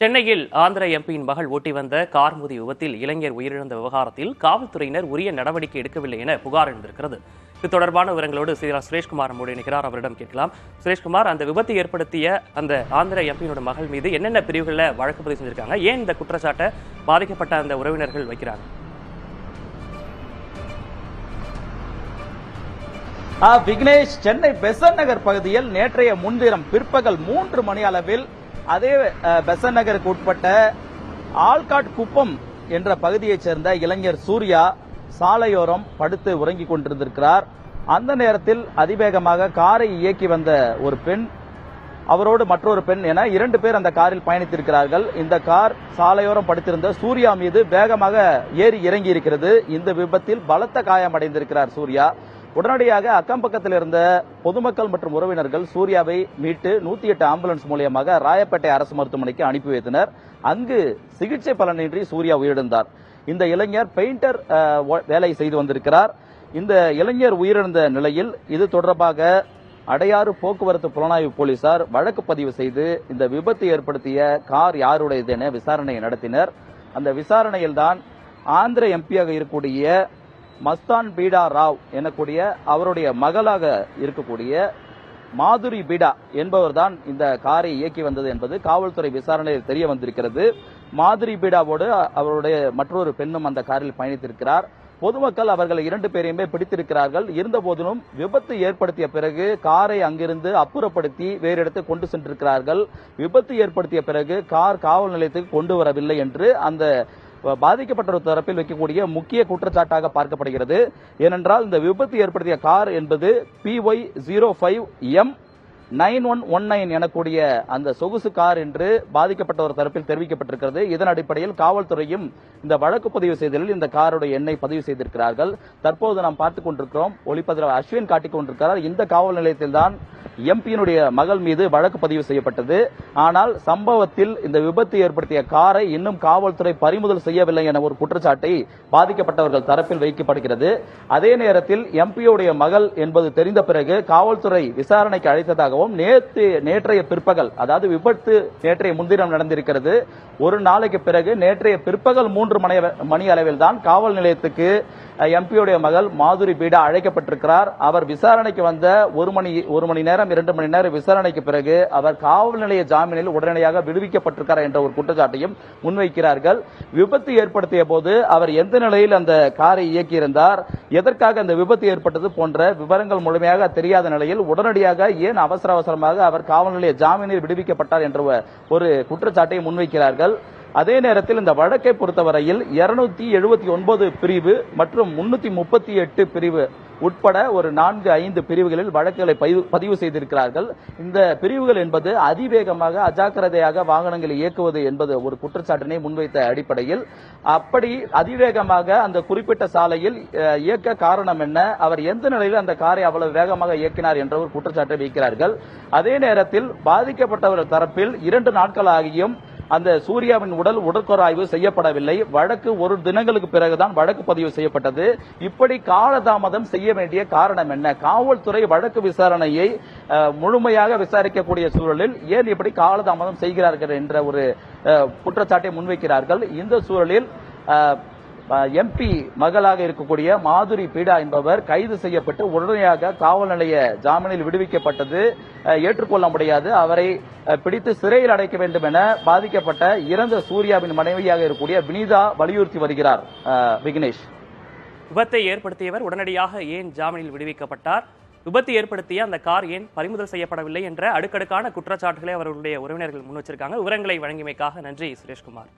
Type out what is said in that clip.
சென்னையில் ஆந்திர எம்பியின் மகள் ஓட்டி வந்த கார் மோதி விபத்தில் இளைஞர் உயிரிழந்த விவகாரத்தில் காவல்துறையினர் உரிய நடவடிக்கை எடுக்கவில்லை என புகார் எழுந்திருக்கிறது. இது தொடர்பான விவரங்களோடு சுரேஷ்குமார் நம்மோடு இணைக்கிறார். அவரிடம் கேட்கலாம். சுரேஷ்குமார், அந்த விபத்தை ஏற்படுத்திய அந்த ஆந்திர எம்பியினோட மகள் மீது என்னென்ன பிரிவுகளில் வழக்கு பதிவு செஞ்சிருக்காங்க? ஏன் இந்த குற்றச்சாட்டை பாதிக்கப்பட்ட அந்த உறவினர்கள் வைக்கிறாங்க? விக்னேஷ், சென்னை பெசன்ட் நகர் பகுதியில் நேற்றைய முன்தினம் பிற்பகல் 3 மணி அளவில் அதே பெசன்ட் நகருக்கு உட்பட்ட ஆல்காட் குப்பம் என்ற பகுதியைச் சேர்ந்த இளைஞர் சூர்யா சாலையோரம் படுத்து உறங்கிக் கொண்டிருந்திருக்கிறார். அந்த நேரத்தில் அதிவேகமாக காரை இயக்கி வந்த ஒரு பெண், அவரோடு மற்றொரு பெண் என 2 பேர் அந்த காரில் பயணித்திருக்கிறார்கள். இந்த கார் சாலையோரம் படுத்திருந்த சூர்யா மீது வேகமாக ஏறி இறங்கி இருக்கிறது. இந்த விபத்தில் பலத்த காயமடைந்திருக்கிறார் சூர்யா. உடனடியாக அக்கம் பக்கத்தில் இருந்த பொதுமக்கள் மற்றும் உறவினர்கள் சூர்யாவை மீட்டு 108 ஆம்புலன்ஸ் மூலமாக ராயப்பேட்டை அரசு மருத்துவமனைக்கு அனுப்பி வைத்தனர். அங்கு சிகிச்சை பலனின்றி சூர்யா உயிரிழந்தார். இந்த இளைஞர் பெயிண்டர் வேலை செய்து வந்திருக்கிறார். இந்த இளைஞர் உயிரிழந்த நிலையில் இது தொடர்பாக அடையாறு போக்குவரத்து புலனாய்வு போலீசார் வழக்கு பதிவு செய்து இந்த விபத்து ஏற்படுத்திய கார் யாருடையது என விசாரணை நடத்தினர். அந்த விசாரணையில்தான் ஆந்திர எம்பியாக இருக்கக்கூடிய மஸ்தான் பீடா ராவ் எனக்கூடிய அவருடைய மகளாக இருக்கக்கூடிய மாதுரி பீடா என்பவர்தான் இந்த காரை இயக்கி வந்தது என்பது காவல்துறை விசாரணையில் தெரிய வந்திருக்கிறது. மாதுரி பீடாவோடு அவருடைய மற்றொரு பெண்ணும் அந்த காரில் பயணித்திருக்கிறார். பொதுமக்கள் அவர்கள் 2 பேரையுமே பிடித்திருக்கிறார்கள். இருந்த போதிலும் விபத்து ஏற்படுத்திய பிறகு காரை அங்கிருந்து அப்புறப்படுத்தி வேறு இடத்துக்கு கொண்டு சென்றிருக்கிறார்கள். விபத்து ஏற்படுத்திய பிறகு கார் காவல் நிலையத்துக்கு கொண்டு வரவில்லை என்று அந்த பாதிக்கப்பட்ட தரப்பில் வைக்கக்கூடிய முக்கிய குற்றச்சாட்டாக பார்க்கப்படுகிறது. ஏனென்றால் இந்த விபத்து ஏற்படுத்திய கார் என்பது PY05M 9119 எனக்கூடிய அந்த சொகுசு கார் என்று பாதிக்கப்பட்ட ஒரு தரப்பில் தெரிவிக்கப்பட்டிருக்கிறது. இதன் அடிப்படையில் காவல்துறையும் இந்த வழக்கு பதிவு செய்ததில் இந்த காருடைய எண்ணை பதிவு செய்திருக்கிறார்கள். தற்போது நாம் பார்த்துக் கொண்டிருக்கிறோம், ஒளிப்பதிவாளர் அஸ்வின் காட்டிக் கொண்டிருக்கிறார். இந்த காவல் நிலையத்தில் தான் எம்பியினுடைய மகள் மீது வழக்கு பதிவு செய்யப்பட்டது. ஆனால் சம்பவத்தில் இந்த விபத்து ஏற்படுத்திய காரை இன்னும் காவல்துறை பறிமுதல் செய்யவில்லை என ஒரு குற்றச்சாட்டை பாதிக்கப்பட்டவர்கள் தரப்பில் வைக்கப்படுகிறது. அதே நேரத்தில் எம்பியுடைய மகள் என்பது தெரிந்த பிறகு காவல்துறை விசாரணைக்கு அழைத்ததாகவும் நேற்றைய பிற்பகல், அதாவது விபத்து நேற்றைய முன்தினம் நடந்திருக்கிறது, ஒரு நாளைக்கு பிறகு நேற்றைய பிற்பகல் 3 மணி அளவில் தான் காவல் நிலையத்துக்கு எம்பியுடைய மகள் மாதுரி பீடா அழைக்கப்பட்டிருக்கிறார். அவர் விசாரணைக்கு வந்த 1 மணி நேரம் 2 மணி நேரம் விசாரணைக்கு பிறகு அவர் காவல் நிலைய ஜாமீனில் உடனடியாக விடுவிக்கப்பட்டிருக்கிறார் என்ற ஒரு குற்றச்சாட்டையும் முன்வைக்கிறார்கள். விபத்து ஏற்படுத்திய போது அவர் எந்த நிலையில் அந்த காரை இயக்கியிருந்தார், எதற்காக அந்த விபத்து ஏற்பட்டது போன்ற விவரங்கள் முழுமையாக தெரியாத நிலையில் உடனடியாக ஏன் அவசரமாக அவர் காவல் நிலைய ஜாமீனில் விடுவிக்கப்பட்டார் என்ற ஒரு குற்றச்சாட்டை முன்வைக்கிறார்கள். அதே நேரத்தில் இந்த வழக்கை பொறுத்தவரையில் 279 பிரிவு மற்றும் 338 பிரிவு உட்பட ஒரு 4-5 பிரிவுகளில் வழக்குகளை பதிவு செய்திருக்கிறார்கள். இந்த பிரிவுகள் என்பது அதிவேகமாக அஜாக்கிரதையாக வாகனங்களை இயக்குவது என்பது ஒரு குற்றச்சாட்டினை முன்வைத்த அடிப்படையில், அப்படி அதிவேகமாக அந்த குறிப்பிட்ட சாலையில் இயக்க காரணம் என்ன, அவர் எந்த நிலையில் அந்த காரை அவ்வளவு வேகமாக இயக்கினார் என்ற ஒரு குற்றச்சாட்டை வைக்கிறார்கள். அதே நேரத்தில் பாதிக்கப்பட்டவர் தரப்பில் 2 நாட்களாகியும் அந்த சூர்யாவின் உடற்கூறாய்வு செய்யப்படவில்லை. வழக்கு 1 தினங்களுக்கு பிறகுதான் வழக்கு பதிவு செய்யப்பட்டது. இப்படி காலதாமதம் செய்ய வேண்டிய காரணம் என்ன? காவல்துறை வழக்கு விசாரணையை முழுமையாக விசாரிக்கக்கூடிய சூழலில் ஏன் இப்படி காலதாமதம் செய்கிறார்கள் என்ற ஒரு குற்றச்சாட்டை முன்வைக்கிறார்கள். இந்த சூழலில் எம்பி மகளாக இருக்கக்கூடிய மாதுரி பீடா என்பவர் கைது செய்யப்பட்டு உடனடியாக காவல் நிலைய ஜாமீனில் விடுவிக்கப்பட்டது ஏற்றுக்கொள்ள முடியாது. அவரை பிடித்து சிறையில் அடைக்க வேண்டும் என பாதிக்கப்பட்ட இறந்த சூர்யாவின் மனைவியாக இருக்கக்கூடிய வினிதா வலியுறுத்தி வருகிறார். விக்னேஷ், விபத்தை ஏற்படுத்தியவர் உடனடியாக ஏன் ஜாமீனில் விடுவிக்கப்பட்டார்? விபத்து ஏற்படுத்திய அந்த கார் ஏன் பறிமுதல் செய்யப்படவில்லை என்ற அடுக்கடுக்கான குற்றச்சாட்டுகளை அவர்களுடைய உறவினர்கள் முன் வச்சிருக்காங்க. விவரங்களை வழங்கியமைக்காக நன்றி சுரேஷ்குமார்.